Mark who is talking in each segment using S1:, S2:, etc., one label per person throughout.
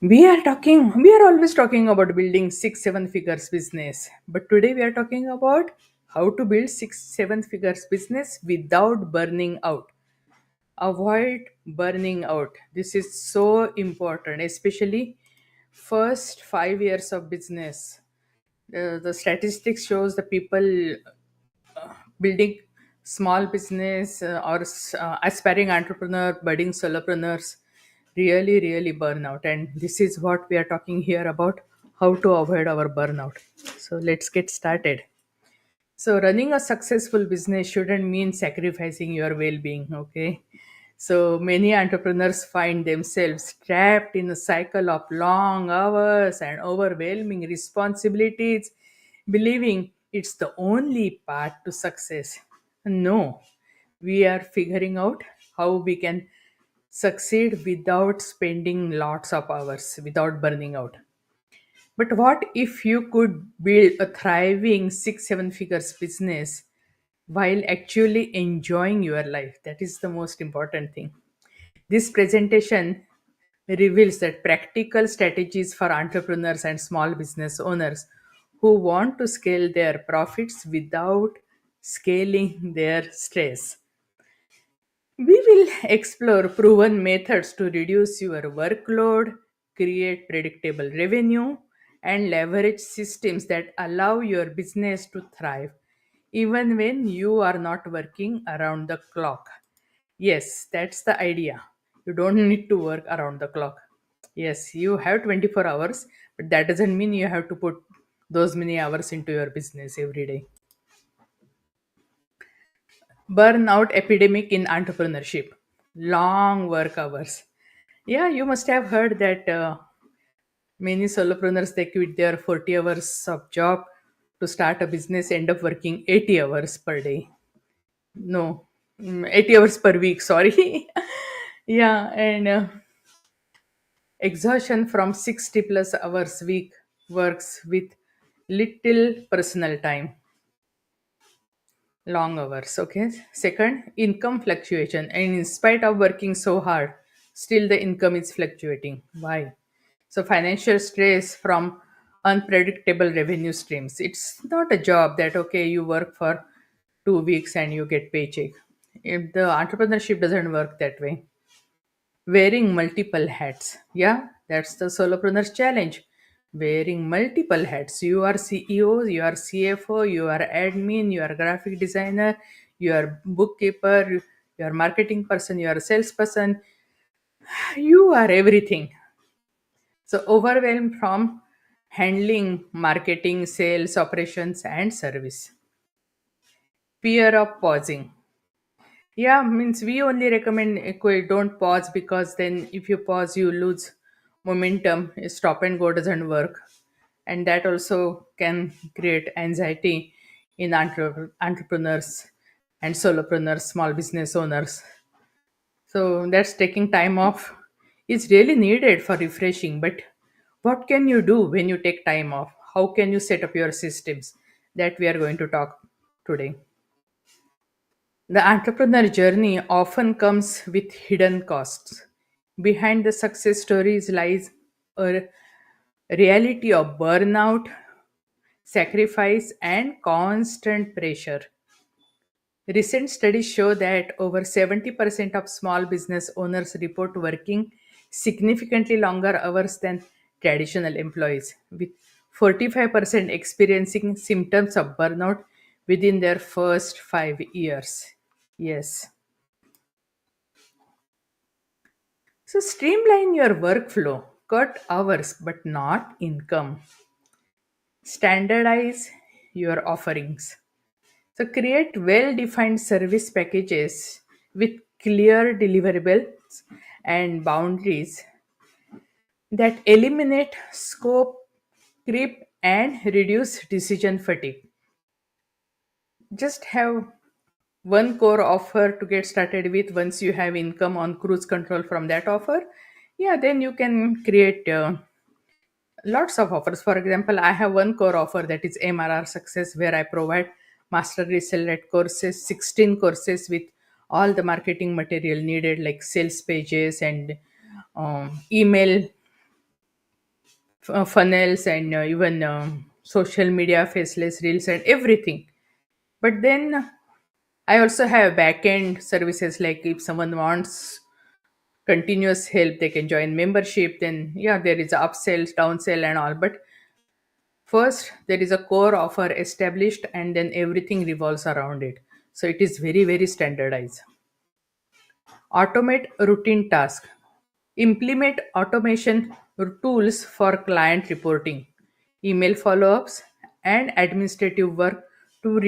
S1: We are always talking about building six, seven figures business. But today we are talking about how to build six, seven figures business without burning out. Avoid burning out. This is so important, especially first 5 years of business. The statistics shows the people building small business or aspiring entrepreneur, budding solopreneurs really burn out. And this is what we are talking here about, how to avoid our burnout. So let's get started. So running a successful business shouldn't mean sacrificing your well-being, okay? So many entrepreneurs find themselves trapped in a cycle of long hours and overwhelming responsibilities, believing it's the only path to success. No, we are figuring out how we can succeed without spending lots of hours, without burning out. But what if you could build a thriving six, seven figures business while actually enjoying your life? That is the most important thing. This presentation reveals that practical strategies for entrepreneurs and small business owners who want to scale their profits without scaling their stress. We will explore proven methods to reduce your workload, create predictable revenue, and leverage systems that allow your business to thrive even when you are not working around the clock. Yes, that's the idea. You don't need to work around the clock. Yes, you have 24 hours, but that doesn't mean you have to put those many hours into your business every day. Burnout epidemic in entrepreneurship. Long work hours. Yeah, you must have heard that many solopreneurs they quit their 40 hours of job to start a business, end up working 80 hours per day. No, 80 hours per week, sorry. Yeah, and exhaustion from 60 plus hours week works with little personal time. Long hours, okay. Second, income fluctuation, and in spite of working so hard, still the income is fluctuating. Why? So financial stress from unpredictable revenue streams. It's not a job that okay, you work for 2 weeks and you get paycheck. If the entrepreneurship doesn't work that way. Wearing multiple hats. Yeah, that's the solopreneur's challenge. Wearing multiple hats. You are CEO, you are CFO, you are admin, you are graphic designer, you are bookkeeper, you are marketing person, you are a salesperson. You are everything. So overwhelmed from handling marketing, sales, operations, and service. Fear of pausing. Yeah, means we only recommend don't pause because then if you pause, you lose momentum. Stop and go doesn't work, and that also can create anxiety in entrepreneurs and solopreneurs, small business owners. So that's taking time off is really needed for refreshing. But what can you do when you take time off? How can you set up your systems? That we are going to talk today. The entrepreneur journey often comes with hidden costs. Behind the success stories lies a reality of burnout, sacrifice, and constant pressure. Recent studies show that over 70% of small business owners report working significantly longer hours than traditional employees, with 45% experiencing symptoms of burnout within their first 5 years. Yes. So streamline your workflow, cut hours but not income. Standardize your offerings. So create well defined service packages with clear deliverables and boundaries that eliminate scope creep and reduce decision fatigue. Just have one core offer to get started with. Once you have income on cruise control from that offer, yeah, then you can create lots of offers. For example, I have one core offer that is MRR Success, where I provide master reseller courses, 16 courses with all the marketing material needed, like sales pages and email funnels and even social media faceless reels and everything. But then I also have back-end services, like if someone wants continuous help, they can join membership. Then yeah, there is a upsell, downsell and all. But first there is a core offer established, and then everything revolves around it. So it is very, very standardized. Automate routine tasks. Implement automation tools for client reporting, email follow ups, and administrative work to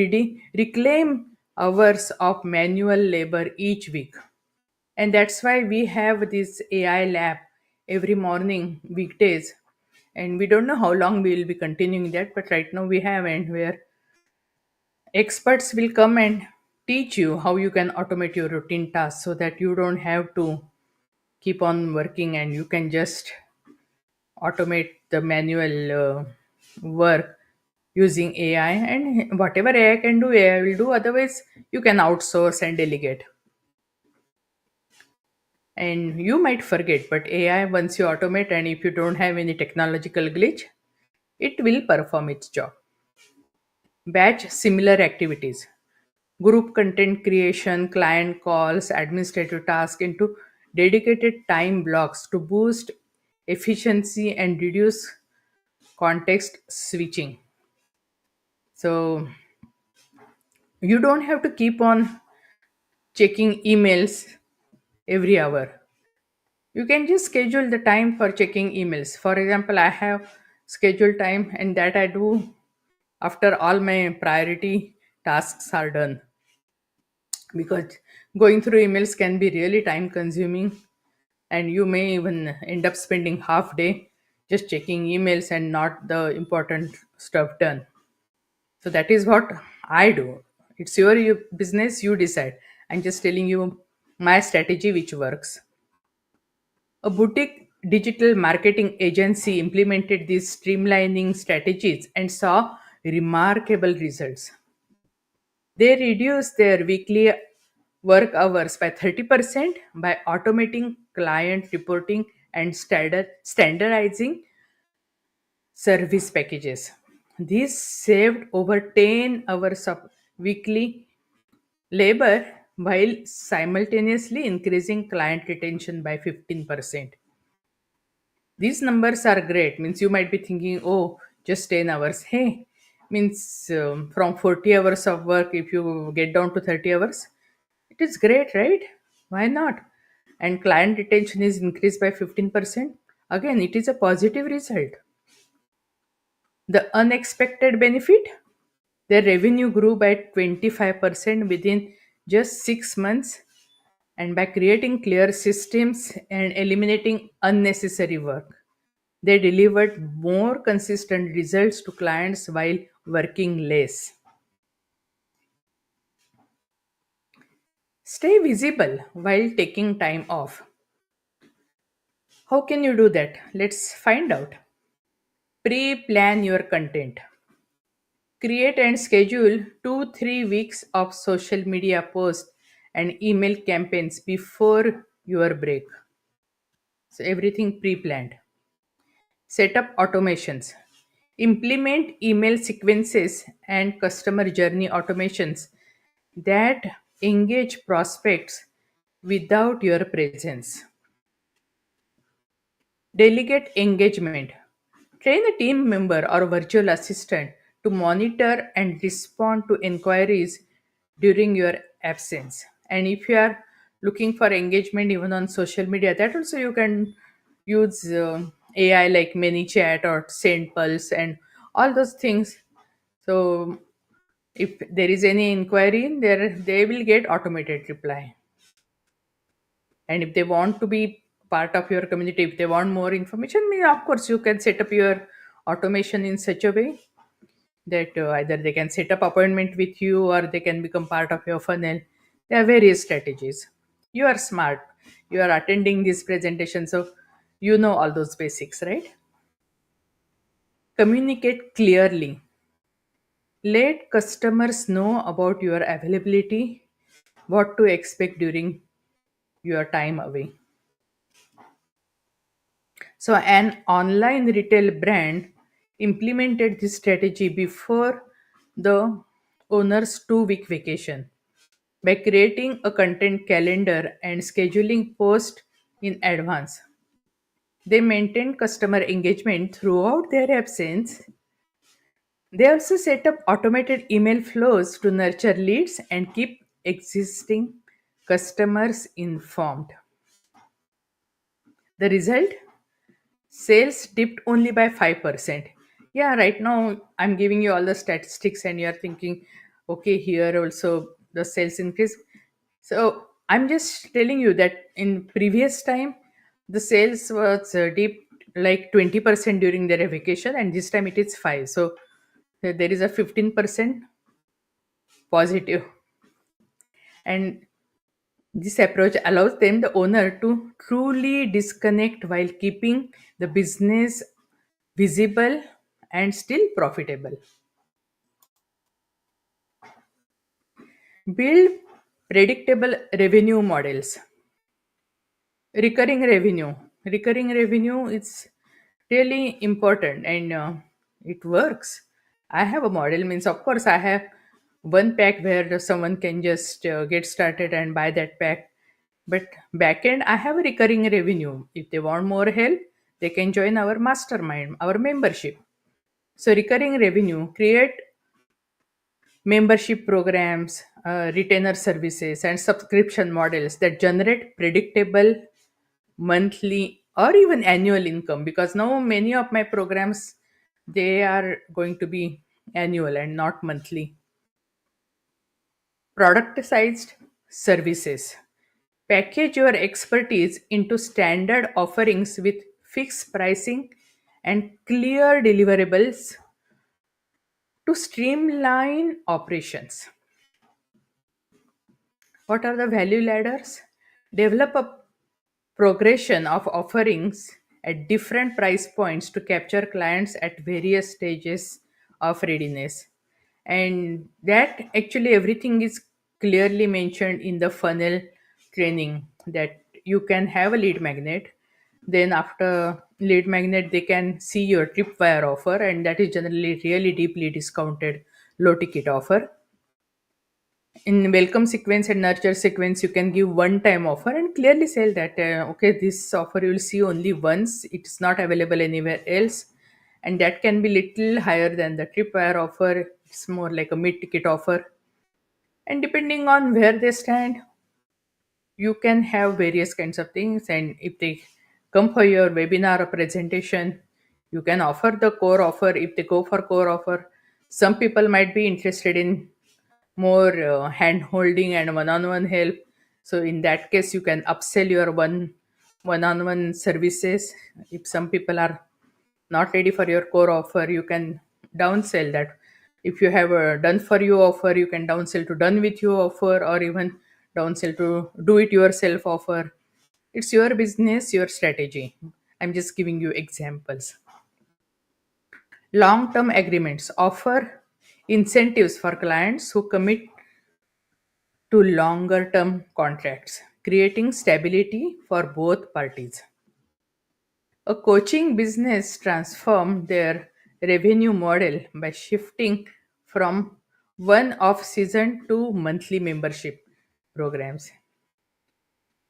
S1: reclaim hours of manual labor each week. And that's why we have this AI lab every morning, weekdays. And we don't know how long we will be continuing that, but right now we have, and where experts will come and teach you how you can automate your routine tasks so that you don't have to keep on working, and you can just automate the manual work using AI. And whatever AI can do, AI will do. Otherwise, you can outsource and delegate. And you might forget, but AI, once you automate and if you don't have any technological glitch, it will perform its job. Batch similar activities, group content creation, client calls, administrative tasks into dedicated time blocks to boost efficiency and reduce context switching. So you don't have to keep on checking emails every hour. You can just schedule the time for checking emails. For example, I have scheduled time, and that I do after all my priority tasks are done, because going through emails can be really time consuming, and you may even end up spending half day just checking emails and not the important stuff done. So that is what I do. It's your business, you decide. I'm just telling you my strategy which works. A boutique digital marketing agency implemented these streamlining strategies and saw remarkable results. They reduced their weekly work hours by 30% by automating client reporting and standardizing service packages. This saved over 10 hours of weekly labor while simultaneously increasing client retention by 15%. These numbers are great. Means you might be thinking, oh, just 10 hours. Hey, means from 40 hours of work, if you get down to 30 hours, it is great, right? Why not? And client retention is increased by 15%. Again, it is a positive result. The unexpected benefit, their revenue grew by 25% within just 6 months, and by creating clear systems and eliminating unnecessary work, they delivered more consistent results to clients while working less. Stay visible while taking time off. How can you do that? Let's find out. Pre plan your content. Create and schedule 2 3 weeks of social media posts and email campaigns before your break. So, everything pre planned. Set up automations. Implement email sequences and customer journey automations that engage prospects without your presence. Delegate engagement. Train a team member or virtual assistant to monitor and respond to inquiries during your absence. And if you are looking for engagement even on social media, that also you can use AI like ManyChat or SendPulse and all those things. So if there is any inquiry in there, they will get automated reply. And if they want to be part of your community, if they want more information, of course you can set up your automation in such a way that either they can set up appointment with you or they can become part of your funnel. There are various strategies. You are smart, you are attending this presentation, so you know all those basics, right? Communicate clearly. Let customers know about your availability, what to expect during your time away. So an online retail brand implemented this strategy before the owner's 2 week vacation by creating a content calendar and scheduling posts in advance. They maintained customer engagement throughout their absence. They also set up automated email flows to nurture leads and keep existing customers informed. The result? Sales dipped only by 5%. Yeah, right now I'm giving you all the statistics and you're thinking, okay, here also the sales increase. So I'm just telling you that in previous time, the sales was dipped like 20% during their vacation, and this time it is 5. So there is a 15% positive. And this approach allows them, the owner, to truly disconnect while keeping the business visible and still profitable. Build predictable revenue models. Recurring revenue is really important, and it works. I have a model, means of course I have one pack where someone can just get started and buy that pack, but backend I have a recurring revenue. If they want more help, they can join our mastermind, our membership. So recurring revenue create membership programs, retainer services, and subscription models that generate predictable monthly or even annual income, because now many of my programs, they are going to be annual and not monthly. Productized services. Package your expertise into standard offerings with fixed pricing and clear deliverables to streamline operations. What are the value ladders? Develop a progression of offerings at different price points to capture clients at various stages of readiness. And that actually everything is clearly mentioned in the funnel training, that you can have a lead magnet. Then after lead magnet, they can see your tripwire offer, and that is generally really deeply discounted low ticket offer. In welcome sequence and nurture sequence, you can give one time offer and clearly sell that, okay, this offer you will see only once, it's not available anywhere else. And that can be little higher than the tripwire offer. It's more like a mid ticket offer, and depending on where they stand, you can have various kinds of things. And if they come for your webinar or presentation, you can offer the core offer. If they go for core offer, some people might be interested in more hand holding and one-on-one help. So in that case, you can upsell your one-on-one services. If some people are not ready for your core offer, you can downsell that. If you have a done for you offer, you can downsell to done with you offer, or even downsell to do it yourself offer. It's your business, your strategy. I'm just giving you examples. Long term agreements offer incentives for clients who commit to longer term contracts, creating stability for both parties. A coaching business transformed their revenue model by shifting from one off season to monthly membership programs.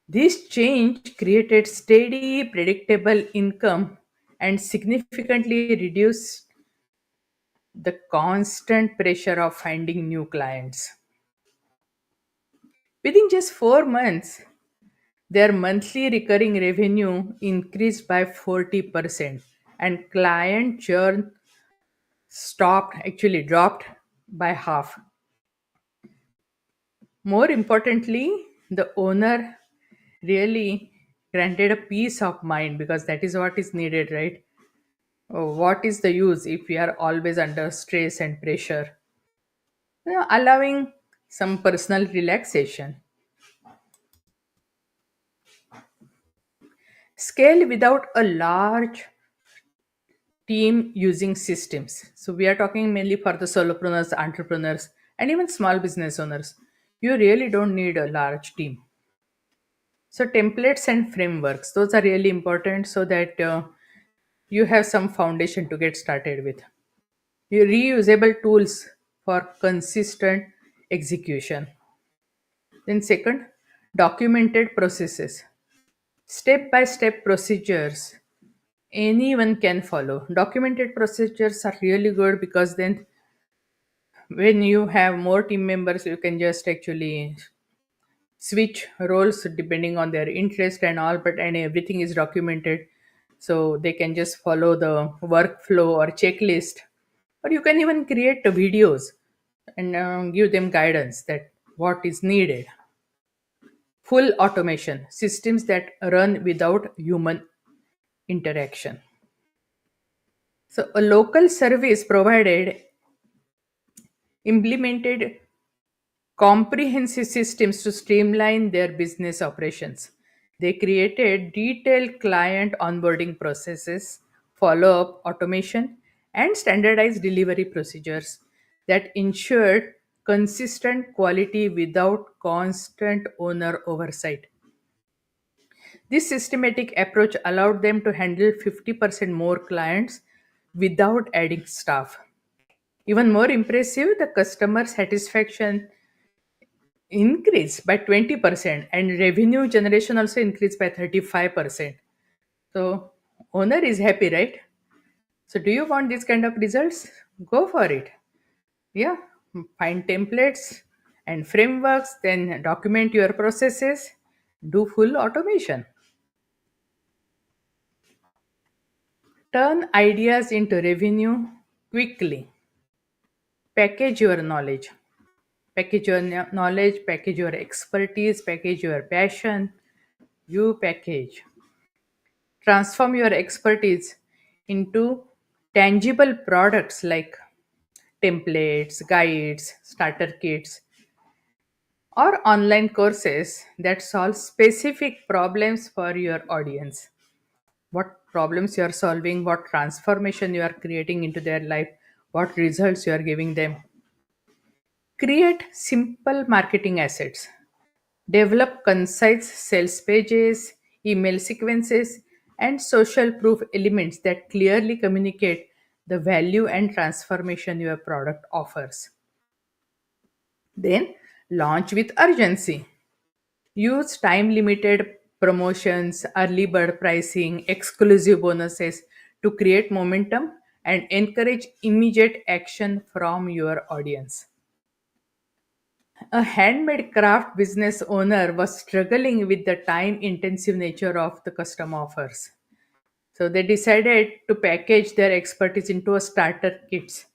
S1: This change created steady, predictable income and significantly reduced the constant pressure of finding new clients. Within just 4 months, their monthly recurring revenue increased by 40%, and client churn dropped by half. More importantly, the owner really granted a peace of mind, because that is what is needed, right? What is the use if we are always under stress and pressure? Allowing some personal relaxation. Scale without a large team using systems. So we are talking mainly for the solopreneurs, entrepreneurs, and even small business owners. You really don't need a large team. So templates and frameworks, those are really important, so that you have some foundation to get started with. Your reusable tools for consistent execution. Then, second, documented processes. Step by step procedures anyone can follow. Documented procedures are really good because then when you have more team members, you can just actually switch roles depending on their interest and all, but and everything is documented, so they can just follow the workflow or checklist, or you can even create the videos and give them guidance that what is needed. Full automation systems that run without human interaction. So a local service provided implemented comprehensive systems to streamline their business operations. They created detailed client onboarding processes, follow up automation, and standardized delivery procedures that ensured consistent quality without constant owner oversight. This systematic approach allowed them to handle 50% more clients without adding staff. Even more impressive, the customer satisfaction increased by 20% and revenue generation also increased by 35%. So owner is happy, right? So do you want this kind of results? Go for it. Yeah, find templates and frameworks, then document your processes, do full automation. Turn ideas into revenue quickly. Package your knowledge. Package your knowledge, package your expertise, package your passion. You package. Transform your expertise into tangible products like templates, guides, starter kits, or online courses that solve specific problems for your audience. What problems you are solving, what transformation you are creating into their life, what results you are giving them. Create simple marketing assets. Develop concise sales pages, email sequences, and social proof elements that clearly communicate the value and transformation your product offers. Then, launch with urgency. Use time limited promotions, early bird pricing, exclusive bonuses to create momentum and encourage immediate action from your audience. A handmade craft business owner was struggling with the time intensive nature of the custom offers. So they decided to package their expertise into a starter kits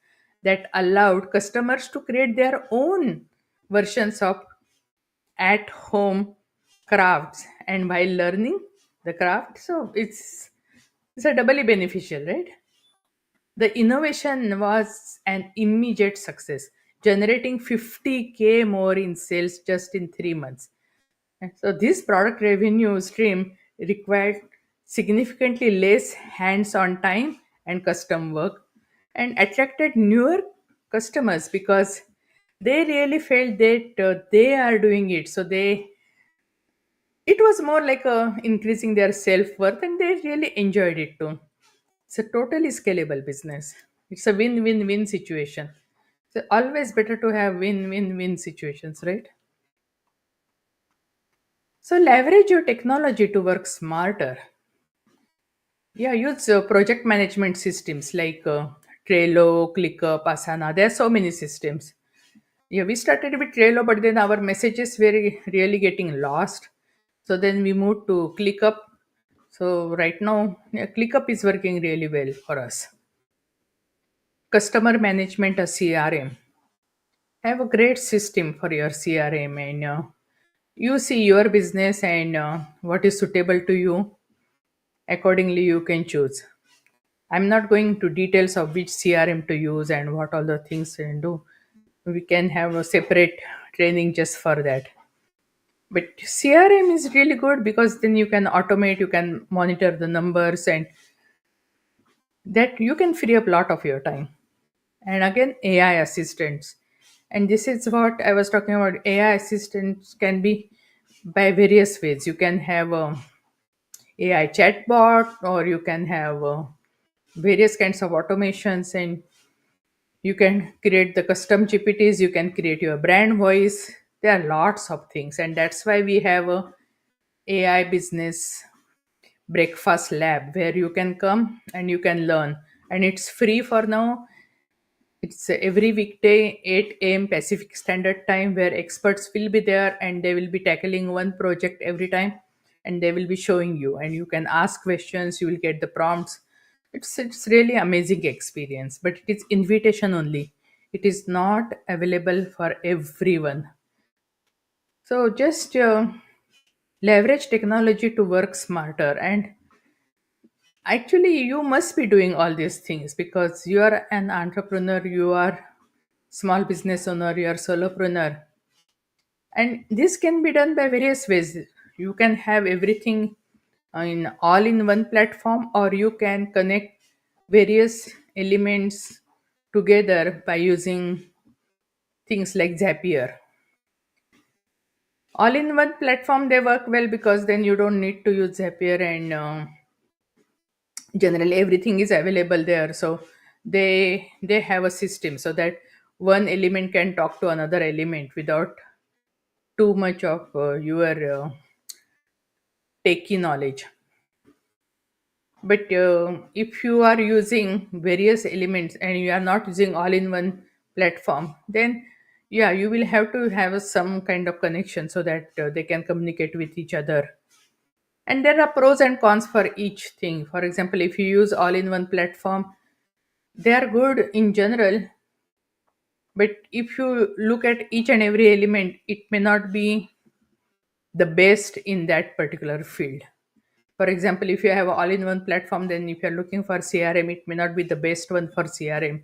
S1: that allowed customers to create their own versions of at home crafts and while learning the craft. So it's a doubly beneficial, right? The innovation was an immediate success, generating 50K more in sales just in 3 months. And so, this product revenue stream required significantly less hands on time and custom work and attracted newer customers because they really felt that they are doing it. So, it was more like increasing their self worth and they really enjoyed it too. It's a totally scalable business. It's a win win win situation. So always better to have win win win situations, right? So leverage your technology to work smarter. Yeah, use project management systems like Trello, ClickUp, Asana. There are so many systems. Yeah, we started with Trello, but then our messages were really getting lost. So then we moved to ClickUp. So right now, yeah, ClickUp is working really well for us. Customer management, a CRM. Have a great system for your CRM, and you see your business and what is suitable to you. Accordingly, you can choose. I'm not going to details of which CRM to use and what all the things to do. We can have a separate training just for that. But CRM is really good because then you can automate, you can monitor the numbers, and that you can free up a lot of your time. And again, AI assistants. And this is what I was talking about. AI assistants can be by various ways. You can have a AI chatbot, or you can have various kinds of automations, and you can create the custom GPTs, you can create your brand voice. There are lots of things, and that's why we have a AI business breakfast lab where you can come and you can learn, and it's free for now. It's every weekday, 8 a.m. Pacific Standard Time, where experts will be there and they will be tackling one project every time, and they will be showing you, and you can ask questions. You will get the prompts. It's really amazing experience, but it is invitation only. It is not available for everyone. So just leverage technology to work smarter. And actually, you must be doing all these things because you are an entrepreneur, you are small business owner, you are solopreneur. And this can be done by various ways. You can have everything in all in one platform, or you can connect various elements together by using things like Zapier. All in one platform, they work well because then you don't need to use Zapier, and generally everything is available there. So they have a system so that one element can talk to another element without too much of your techie knowledge. But if you are using various elements and you are not using all in one platform, then yeah, you will have to have some kind of connection so that they can communicate with each other. And there are pros and cons for each thing. For example, if you use all in one platform, they are good in general, but if you look at each and every element, it may not be the best in that particular field. For example, if you have all in one platform, then if you're looking for CRM, it may not be the best one for CRM.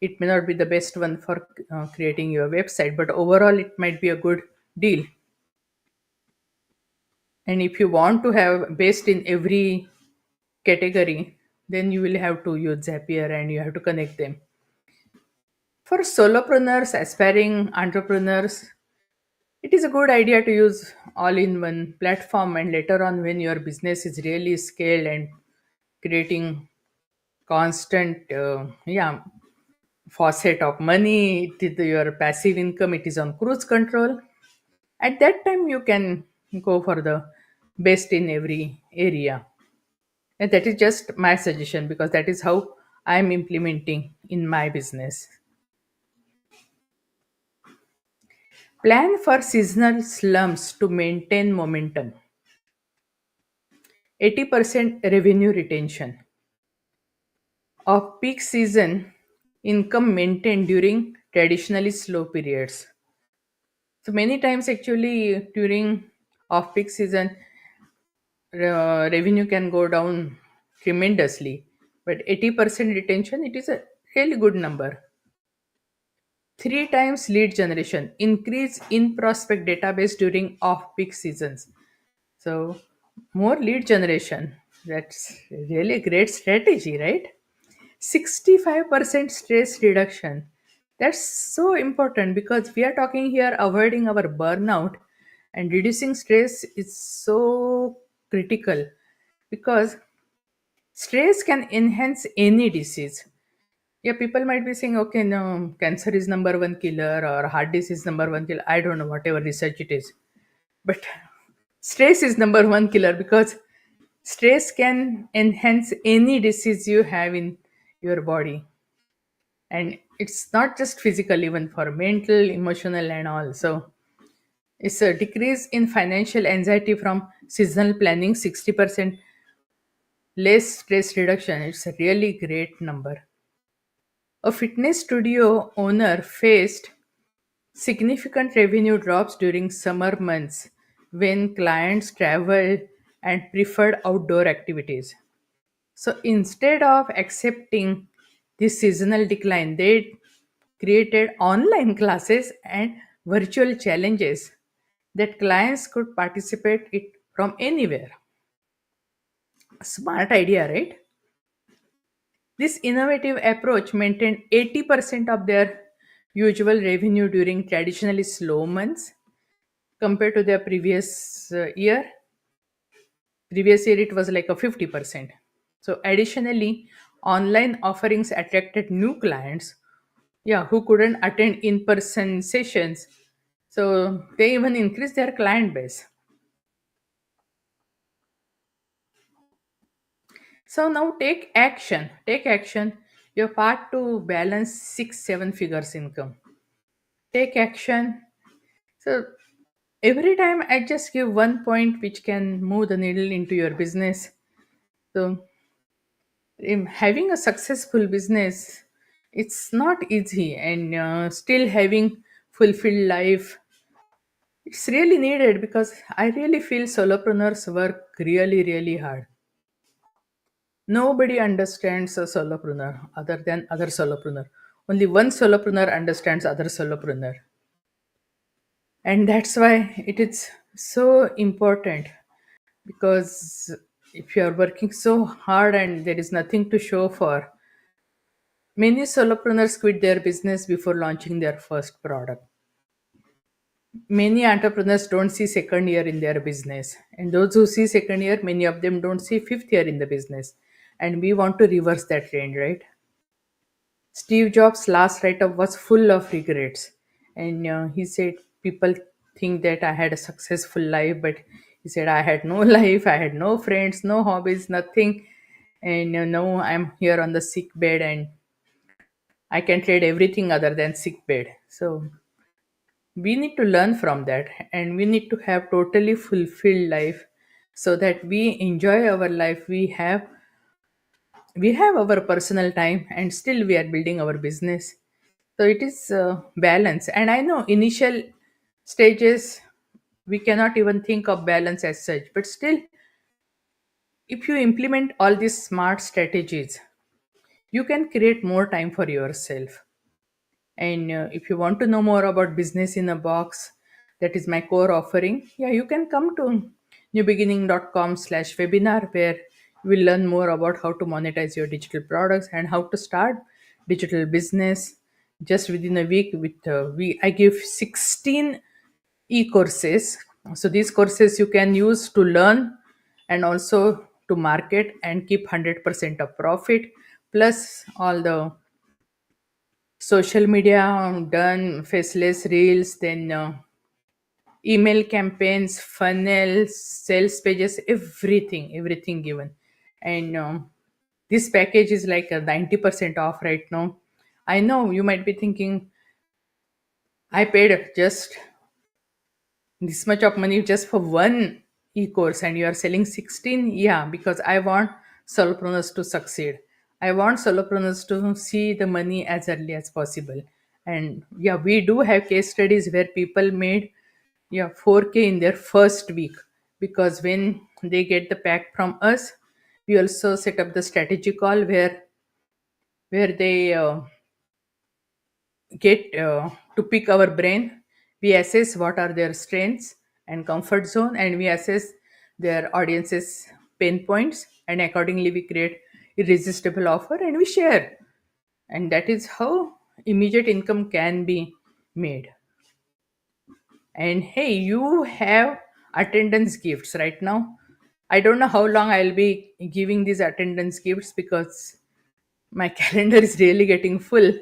S1: It may not be the best one for creating your website, but overall, it might be a good deal. And if you want to have best in every category, then you will have to use Zapier and you have to connect them. For solopreneurs, aspiring entrepreneurs, it is a good idea to use all in one platform, and later on, when your business is really scaled and creating constant, faucet of money, your passive income, it is on cruise control. At that time, you can go for the best in every area. And that is just my suggestion because that is how I'm implementing in my business. Plan for seasonal slumps to maintain momentum. 80% revenue retention. Of peak season, income maintained during traditionally slow periods. So many times, actually, during off peak season, revenue can go down tremendously. But 80% retention, it is a really good number. Three times lead generation, increase in prospect database during off peak seasons. So, more lead generation. That's really a great strategy, right? 65% stress reduction. That's so important because we are talking here avoiding our burnout, and reducing stress is so critical because stress can enhance any disease. Yeah, people might be saying, okay, no, cancer is number one killer or heart disease number one killer. I don't know, whatever research it is. But stress is number one killer because stress can enhance any disease you have in your body. And it's not just physical, even for mental, emotional, and all. So it's a decrease in financial anxiety from seasonal planning, 60% less stress reduction. It's a really great number. A fitness studio owner faced significant revenue drops during summer months when clients traveled and preferred outdoor activities. So instead of accepting this seasonal decline, they created online classes and virtual challenges that clients could participate it from anywhere. Smart idea, right? This innovative approach maintained 80% of their usual revenue during traditionally slow months compared to their previous year. Previous year it was like a 50%. So additionally, Online offerings attracted new clients, yeah, who couldn't attend in-person sessions. So they even increased their client base. So now take action. Take action. Your part to balance six, seven figures income. Take action. So every time I just give one point which can move the needle into your business. So having a successful business, it's not easy, and still having fulfilled life, it's really needed, because I really feel solopreneurs work really, really hard. Nobody understands a solopreneur other than other solopreneur. Only one solopreneur understands other solopreneur. And that's why it is so important, because if you are working so hard and there is nothing to show for, many solopreneurs quit their business before launching their first product. Many entrepreneurs don't see second year in their business, and those who see second year, many of them don't see fifth year in the business. And we want to reverse that trend, right? Steve Jobs' last write up was full of regrets. And he said, people think that I had a successful life, but he said, I had no life, I had no friends, no hobbies, nothing. And now I'm here on the sick bed, and I can trade everything other than sick bed. So we need to learn from that, and we need to have totally fulfilled life, so that we enjoy our life. We have our personal time, and still we are building our business. So it is balance, and I know initial stages we cannot even think of balance as such, but still, if you implement all these smart strategies, you can create more time for yourself. And if you want to know more about business in a box, that is my core offering, yeah, you can come to newbeginning.com/webinar, where you will learn more about how to monetize your digital products and how to start digital business just within a week. With we I give 16 e-courses. So these courses you can use to learn, and also to market and keep 100% of profit, plus all the social media done, faceless reels, then email campaigns, funnels, sales pages, everything given. And this package is like a 90% off right now. I know you might be thinking, I paid just this much of money just for one e-course and you are selling 16. Yeah, because I want solopreneurs to succeed. I want solopreneurs to see the money as early as possible. And yeah, we do have case studies where people made, yeah, 4K in their first week, because when they get the pack from us, we also set up the strategy call where they get to pick our brain. We assess what are their strengths and comfort zone, and we assess their audience's pain points, and accordingly we create irresistible offer and we share. And that is how immediate income can be made. And hey, you have attendance gifts right now. I don't know how long I'll be giving these attendance gifts, because my calendar is really getting full.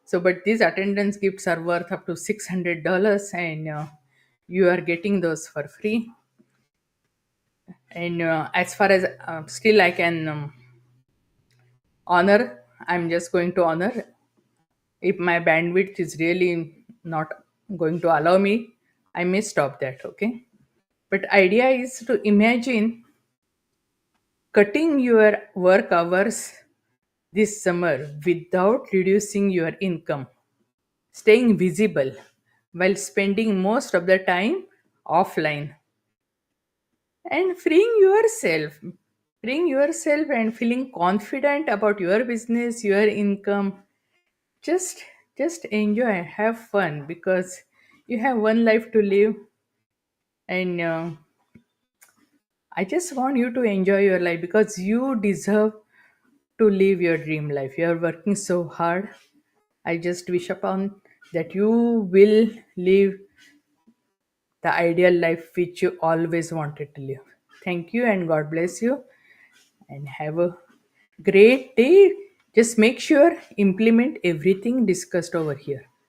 S1: So, but these attendance gifts are worth up to $600, and you are getting those for free. And as far as still I can honor, I'm just going to honor. If my bandwidth is really not going to allow me, I may stop that. Okay. But idea is to imagine cutting your work hours this summer without reducing your income, staying visible while spending most of the time offline, and freeing yourself and feeling confident about your business, your income. Just enjoy, have fun, because you have one life to live. And I just want you to enjoy your life, because you deserve to live your dream life. You are working so hard. I just wish upon that you will live the ideal life which you always wanted to live. Thank you, and God bless you, and have a Great day. Just make sure implement everything discussed over here.